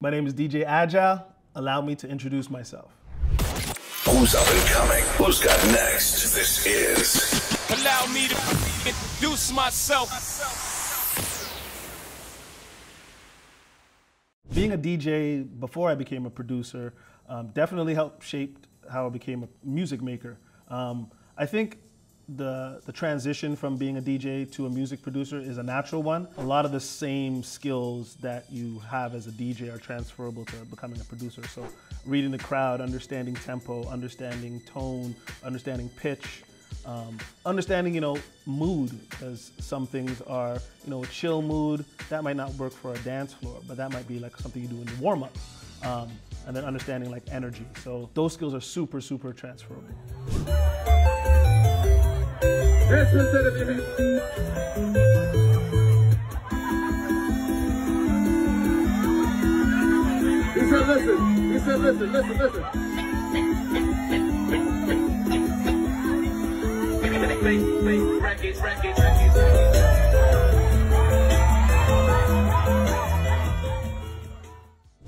My name is DJ Agile. Allow me to introduce myself. Who's up and coming? Who's got next? This is... Allow me to introduce myself. Being a DJ before I became a producer definitely helped shape how I became a music maker. I think the transition from being a DJ to a music producer is a natural one. A lot of the same skills that you have as a DJ are transferable to becoming a producer. So reading the crowd, understanding tempo, understanding tone, understanding pitch, understanding, mood, because some things are, a chill mood, that might not work for a dance floor, but that might be like something you do in the warm-up. And then understanding like energy. So those skills are super, super transferable. Listen, he said, listen.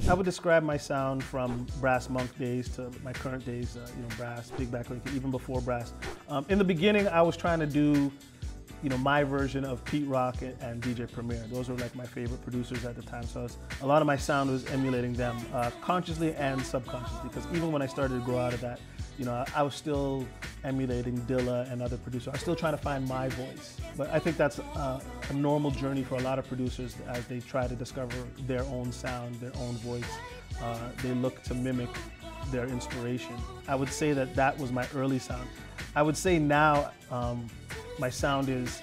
I would describe my sound from Brassmunk days to my current days, brass, big background, even before brass. In the beginning, I was trying to do, my version of Pete Rock and DJ Premier. Those were like my favorite producers at the time. So a lot of my sound was emulating them, consciously and subconsciously, because even when I started to grow out of that, I was still emulating Dilla and other producers. I was still trying to find my voice. But I think that's a normal journey for a lot of producers as they try to discover their own sound, their own voice. They look to mimic their inspiration. I would say that was my early sound. I would say now my sound is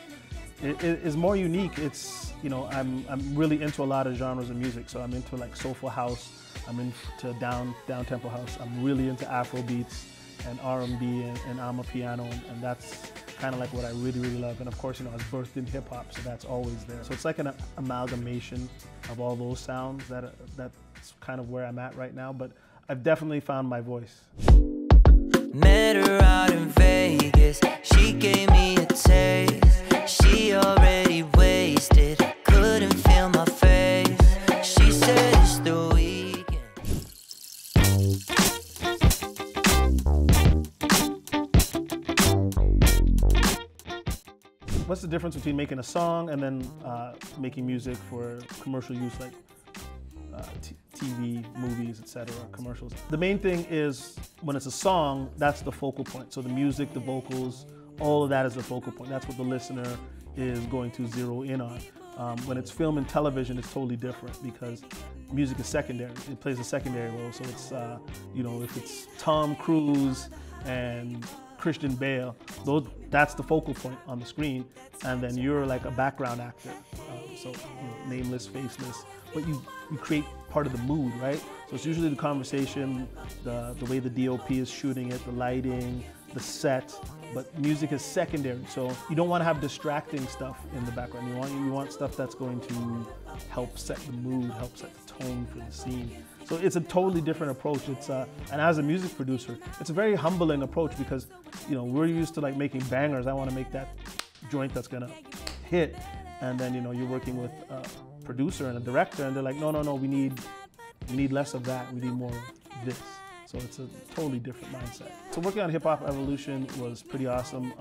more unique. It's, I'm really into a lot of genres of music. So I'm into like soulful house, I'm into down-tempo house. I'm really into Afro beats and R&B and amapiano, and that's kind of like what I really, really love. And of course, I was birthed in hip hop, so that's always there. So it's like an amalgamation of all those sounds. That's kind of where I'm at right now, but I've definitely found my voice. Met her out in Vegas, she gave me a taste. She already wasted, couldn't feel my face. She said it's the weekend. What's the difference between making a song and then making music for commercial use, like TV, movies, etc., commercials? The main thing is when it's a song, that's the focal point. So the music, the vocals, all of that is the focal point. That's what the listener is going to zero in on. When it's film and television, it's totally different because music is secondary. It plays a secondary role. So it's, if it's Tom Cruise and Christian Bale, that's the focal point on the screen, and then you're like a background actor. So nameless, faceless, but you create part of the mood, right? So it's usually the conversation, the way the DOP is shooting it, the lighting, the set, but music is secondary. So you don't want to have distracting stuff in the background. You want stuff that's going to help set the mood, help set the tone for the scene. So it's a totally different approach. It's and as a music producer, it's a very humbling approach because we're used to like making bangers. I want to make that joint that's gonna hit, and then you're working with a producer and a director, and they're like, no, we need less of that. We need more of this. So it's a totally different mindset. So working on Hip Hop Evolution was pretty awesome.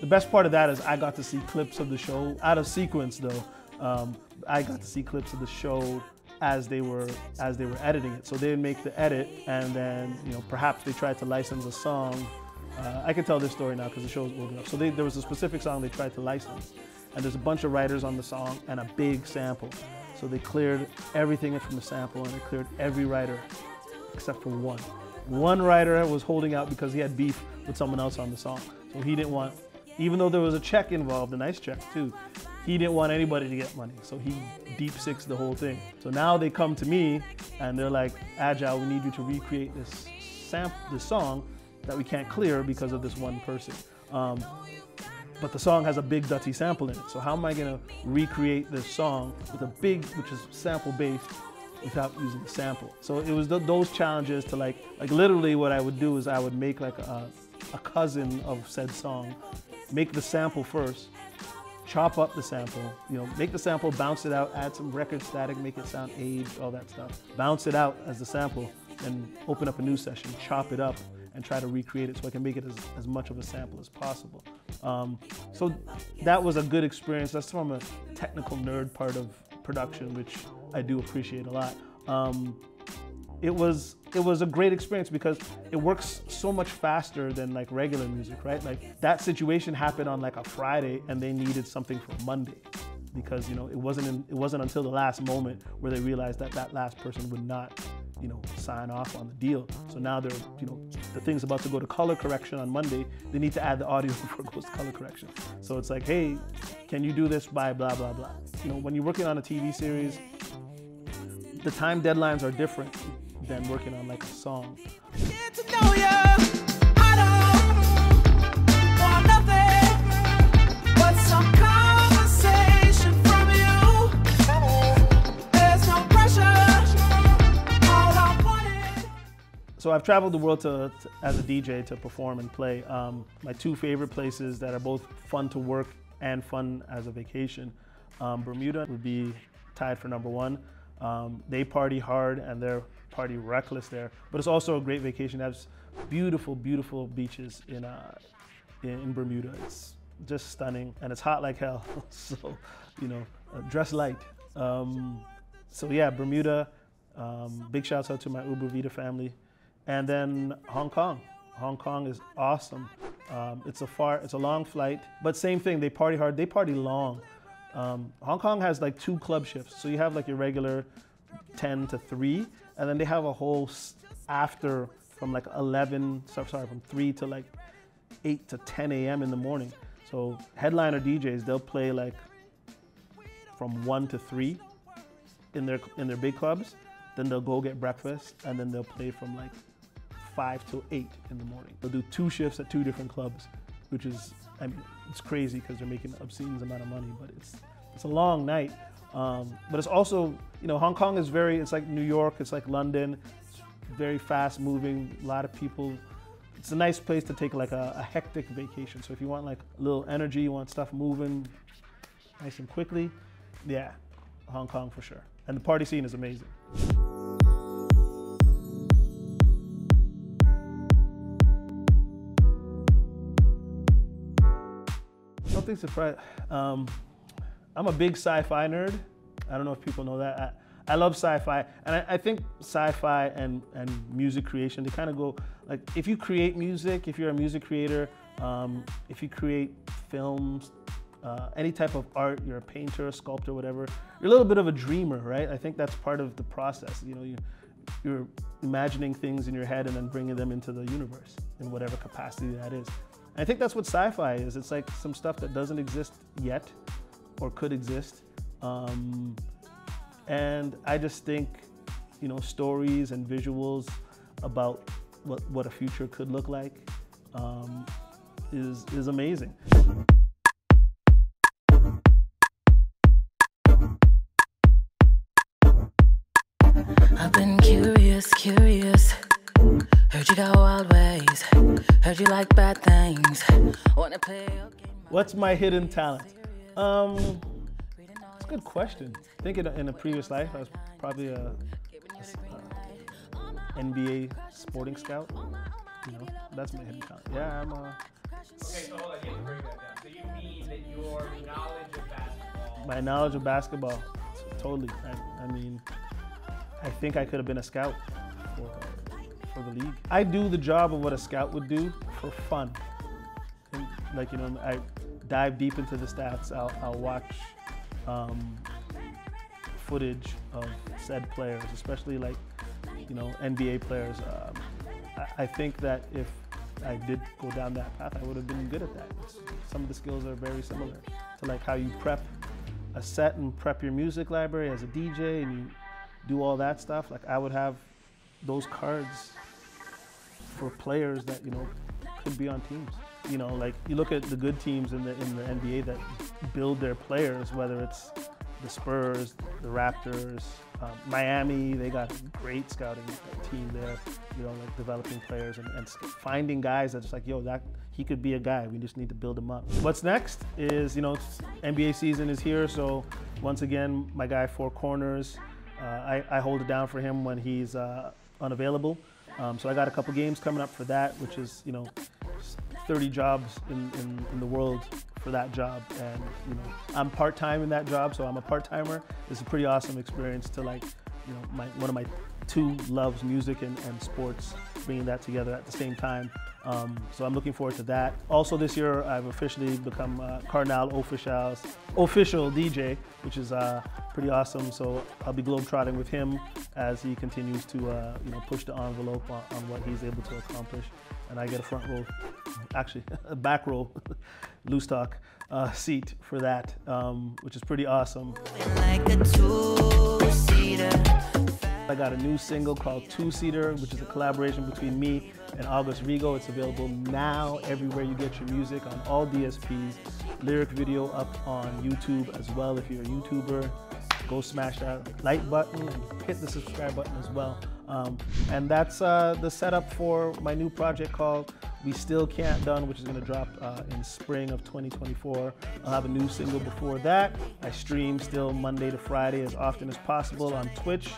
The best part of that is I got to see clips of the show out of sequence though. I got to see clips of the show as they were editing it. So they would make the edit, and then perhaps they tried to license a song. I can tell this story now because the show is old enough. So there was a specific song they tried to license, and there's a bunch of writers on the song and a big sample. So they cleared everything from the sample, and they cleared every writer except for one. One writer was holding out because he had beef with someone else on the song. So he didn't want, even though there was a check involved, a nice check too, he didn't want anybody to get money. So he deep sixed the whole thing. So now they come to me and they're like, Agile, we need you to recreate this song that we can't clear because of this one person. But the song has a big dirty sample in it. So how am I gonna recreate this song with a big, which is sample based, without using the sample? So it was those challenges to like literally what I would do is I would make like a cousin of said song, make the sample first, chop up the sample, you know, make the sample, bounce it out, add some record static, make it sound aged, all that stuff. Bounce it out as the sample and open up a new session, chop it up and try to recreate it so I can make it as much of a sample as possible. So that was a good experience. That's from a technical nerd part of production, which I do appreciate a lot. It was a great experience because it works so much faster than like regular music, right? Like that situation happened on like a Friday and they needed something for Monday because, you know, it wasn't until the last moment where they realized that that last person would not, you know, sign off on the deal. So now they're, you know, the thing's about to go to color correction on Monday. They need to add the audio before it goes to color correction. So it's like, hey, can you do this by blah, blah, blah. You know, when you're working on a TV series, the time deadlines are different than working on like a song. Get to know ya. I don't want nothing but some conversation from you. There's no pressure. All I wanted. So I've traveled the world as a DJ to perform and play. My two favorite places that are both fun to work and fun as a vacation. Bermuda would be tied for #1. They party hard and they're party reckless there, but it's also a great vacation. It has beautiful, beautiful beaches in Bermuda. It's just stunning and it's hot like hell. So, you know, dress light. So yeah, Bermuda, big shouts out to my Uber Vita family. And then Hong Kong. Hong Kong is awesome. It's a long flight, but same thing, they party hard, they party long. Hong Kong has like 2 club shifts. So you have like your regular 10 to 3, and then they have a whole after from like 3 to like 8 to 10 a.m. in the morning. So headliner DJs, they'll play like from 1 to 3 in their big clubs. Then they'll go get breakfast, and then they'll play from like 5 to 8 in the morning. They'll do 2 shifts at 2 different clubs, which is, I mean, it's crazy because they're making an obscene amount of money, but it's a long night. But it's also, you know, Hong Kong is it's like New York, it's like London, it's very fast moving, a lot of people. It's a nice place to take like a hectic vacation. So if you want like a little energy, you want stuff moving nice and quickly, yeah, Hong Kong for sure. And the party scene is amazing. Something surprising. I'm a big sci-fi nerd. I don't know if people know that. I love sci-fi, and I think sci-fi and music creation, they kind of go, like, if you create music, if you're a music creator, if you create films, any type of art, you're a painter, a sculptor, whatever, you're a little bit of a dreamer, right? I think that's part of the process. You know, you're imagining things in your head and then bringing them into the universe in whatever capacity that is. I think that's what sci-fi is. It's like some stuff that doesn't exist yet or could exist. And I just think, you know, stories and visuals about what a future could look like is amazing. I've been curious. Heard you got wild ways. Heard you like bad things. Wanna play your game? What's my hidden talent? It's a good question. I think in a previous life, I was probably a NBA sporting scout. You know, that's my hidden talent. Yeah, I'm a... Okay, so hold on, you have to break that down. So you mean that your knowledge of basketball... My knowledge of basketball, totally. I mean, I think I could have been a scout for the league. I do the job of what a scout would do for fun. And, like, you know, I dive deep into the stats. I'll watch footage of said players, especially like, you know, NBA players. I think that if I did go down that path, I would have been good at that. Some of the skills are very similar to like how you prep a set and prep your music library as a DJ and you do all that stuff. Like I would have those cards for players that, you know, could be on teams. You know, like you look at the good teams in the NBA that build their players, whether it's the Spurs, the Raptors, Miami. They got a great scouting team there, you know, like developing players and finding guys that's like, yo, that he could be a guy. We just need to build him up. What's next is, you know, NBA season is here. So once again, my guy Four Corners, I hold it down for him when he's unavailable. So I got a couple games coming up for that, which is, you know, 30 jobs in the world for that job. And, you know, I'm part-time in that job, so I'm a part-timer. It's a pretty awesome experience to, like, you know, one of my two loves, music and sports, bringing that together at the same time. So I'm looking forward to that. Also this year, I've officially become Kardinal official DJ, which is pretty awesome. So I'll be globetrotting with him as he continues to you know, push the envelope on what he's able to accomplish. And I get a front row, actually a back row, loose talk seat for that, which is pretty awesome. Like a two-seater. I got a new single called Two Seater, which is a collaboration between me and August Rigo. It's available now everywhere you get your music, on all DSPs. Lyric video up on YouTube as well. If you're a YouTuber, go smash that like button and hit the subscribe button as well. And that's the setup for my new project called We Still Can't Done, which is going to drop in spring of 2024. I'll have a new single before that. I stream still Monday to Friday as often as possible on Twitch.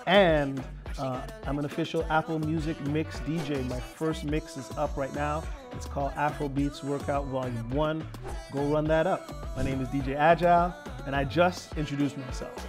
And I'm an official Apple Music mix DJ. My first mix is up right now. It's called Afro Beats Workout Volume 1. Go run that up. My name is DJ Agile, and I just introduced myself.